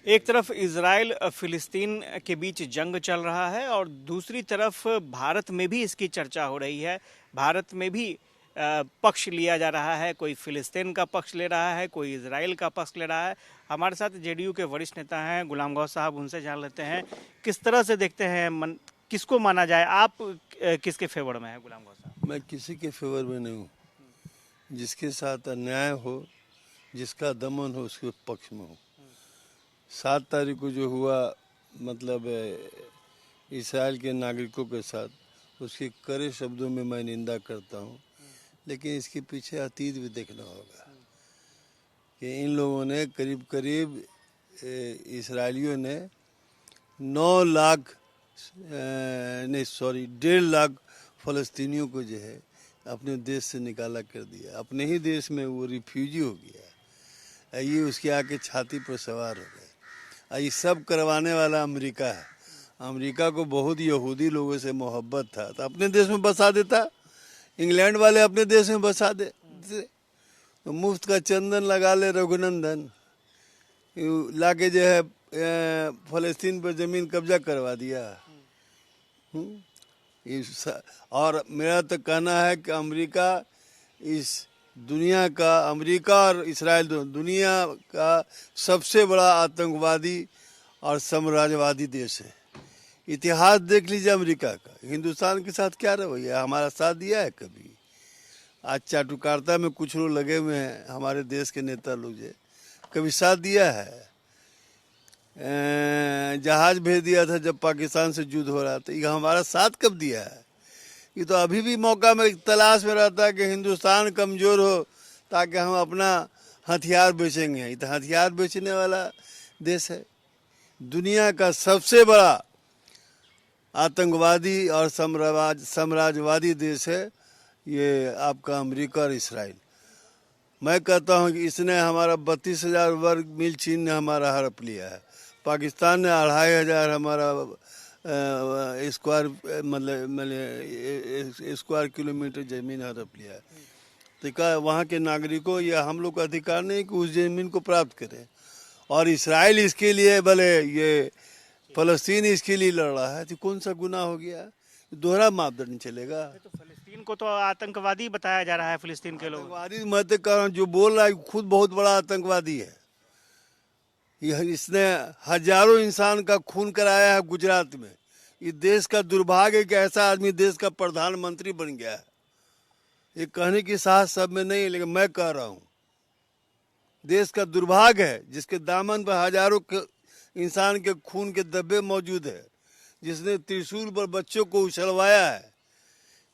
एक तरफ इजराइल फिलिस्तीन के बीच जंग चल रहा है और दूसरी तरफ भारत में भी इसकी चर्चा हो रही है। भारत में भी पक्ष लिया जा रहा है, कोई फिलिस्तीन का पक्ष ले रहा है, कोई इजराइल का पक्ष ले रहा है। हमारे साथ जेडीयू के वरिष्ठ नेता हैं गुलाम गौस साहब, उनसे जान लेते हैं किस तरह से देखते हैं, किसको माना जाए। आप किसके फेवर में हैं गुलाम गौस साहब? मैं किसी के फेवर में नहीं हूँ। जिसके साथ अन्याय हो, जिसका दमन हो, उसके पक्ष में हूँ। 7 तारीख को जो हुआ मतलब इसराइल के नागरिकों के साथ, उसके कड़े शब्दों में मैं निंदा करता हूँ। लेकिन इसके पीछे अतीत भी देखना होगा कि इन लोगों ने करीब करीब इसराइलियों ने 9 लाख नहीं सॉरी 1.5 लाख फ़लस्तीनियों को जो है अपने देश से निकाला कर दिया। अपने ही देश में वो रिफ्यूजी हो गया। ये उसके आके छाती पर सवार हो गए। ये सब करवाने वाला अमेरिका है। अमेरिका को बहुत यहूदी लोगों से मोहब्बत था तो अपने देश में बसा देता। इंग्लैंड वाले अपने देश में बसा दे तो मुफ्त का चंदन लगा ले रघुनंदन, लाके जो है फ़लस्तीन पर ज़मीन कब्जा करवा दिया। और मेरा तो कहना है कि अमेरिका इस दुनिया का, अमेरिका और इसराइल दोनों दुनिया का सबसे बड़ा आतंकवादी और साम्राज्यवादी देश है। इतिहास देख लीजिए अमेरिका का। हिंदुस्तान के साथ क्या रवैया, हमारा साथ दिया है कभी? आज चाटुकारिता में कुछ लोग लगे हुए हैं, हमारे देश के नेता लोग जो कभी साथ दिया है? जहाज भेज दिया था जब पाकिस्तान से युद्ध हो रहा था, ये हमारा साथ कब दिया है? ये तो अभी भी मौका में तलाश में रहता है कि हिंदुस्तान कमज़ोर हो ताकि हम अपना हथियार बेचेंगे। ये तो हथियार बेचने वाला देश है। दुनिया का सबसे बड़ा आतंकवादी और साम्राज्यवादी देश है ये आपका अमेरिका और इसराइल। मैं कहता हूँ कि इसने हमारा 32,000 वर्ग मील चीन ने हमारा हड़प लिया है। पाकिस्तान ने 2,500 हमारा स्क्वायर किलोमीटर ज़मीन हड़प लिया है। तो क्या वहाँ के नागरिकों या हम लोग का अधिकार नहीं कि उस ज़मीन को प्राप्त करें? और इसराइल इसके लिए भले ये फ़लस्तीन इसके लिए लड़ रहा है, तो कौन सा गुनाह हो गया? दोहरा मापदंड चलेगा। तो फिलिस्तीन को तो आतंकवादी बताया जा रहा है। फिलिस्तीन के लोग आतंकवादी मैं तो कह रहा हूँ, जो बोल रहा है खुद बहुत बड़ा आतंकवादी है। इसने हजारों इंसान का खून कराया है गुजरात में। ये देश का दुर्भाग्य है कि ऐसा आदमी देश का प्रधानमंत्री बन गया है। ये कहने की साहस सब में नहीं है, लेकिन मैं कह रहा हूँ देश का दुर्भाग्य है जिसके दामन पर हजारों इंसान के खून के धब्बे मौजूद है, जिसने त्रिशूल पर बच्चों को उछलवाया है।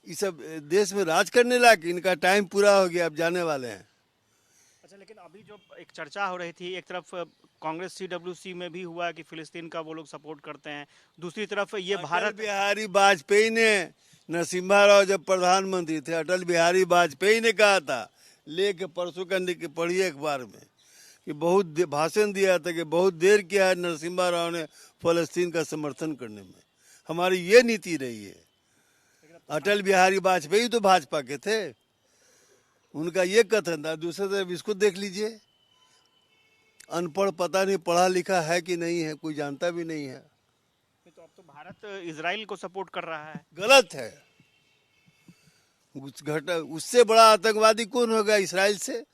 ये सब देश में राज करने लायक इनका टाइम पूरा हो गया, अब जाने वाले हैं। अच्छा, लेकिन अभी जो एक चर्चा हो रही थी, एक तरफ कांग्रेस सीडब्ल्यूसी में भी हुआ कि फिलिस्तीन का वो लोग सपोर्ट करते हैं, दूसरी तरफ ये भारत। अटल बिहारी वाजपेयी ने, नरसिम्हा राव जब प्रधानमंत्री थे, अटल बिहारी वाजपेयी ने कहा था, लेके परसों करने के पढ़िए अखबार में, कि बहुत भाषण दिया था कि बहुत देर किया है नरसिम्हा राव ने फ़लस्तीन का समर्थन करने में। हमारी ये नीति रही है। अटल बिहारी वाजपेयी तो भाजपा के थे, उनका ये कथन था। दूसरी तरफ इसको देख लीजिए, अनपढ़, पता नहीं पढ़ा लिखा है कि नहीं है, कोई जानता भी नहीं है। तो अब तो भारत इजराइल को सपोर्ट कर रहा है। गलत है। उससे बड़ा आतंकवादी कौन होगा इसराइल से?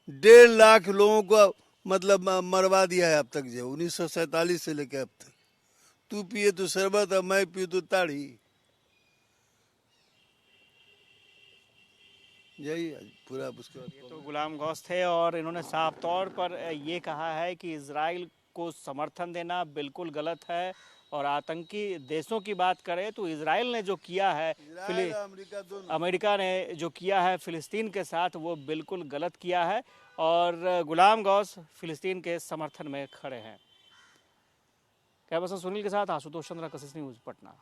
1.5 लाख लोगों को मतलब मरवा दिया है अब तक, जो 1947 से लेकर अब तक। तू पिए तो शरबत और मैं पिए तो ताड़ी। यही पूरा उसके बाद। ये तो गुलाम गौस थे और इन्होंने साफ तौर पर ये कहा है कि इजराइल को समर्थन देना बिल्कुल गलत है। और आतंकी देशों की बात करें तो इजराइल ने जो किया है, अमेरिका ने जो किया है फिलिस्तीन के साथ, वो बिल्कुल गलत किया है। और गुलाम गौस फिलिस्तीन के समर्थन में खड़े हैं। कैमरा पर्सन सुनील के साथ आशुतोष चंद्रा, कशिश न्यूज़, पटना।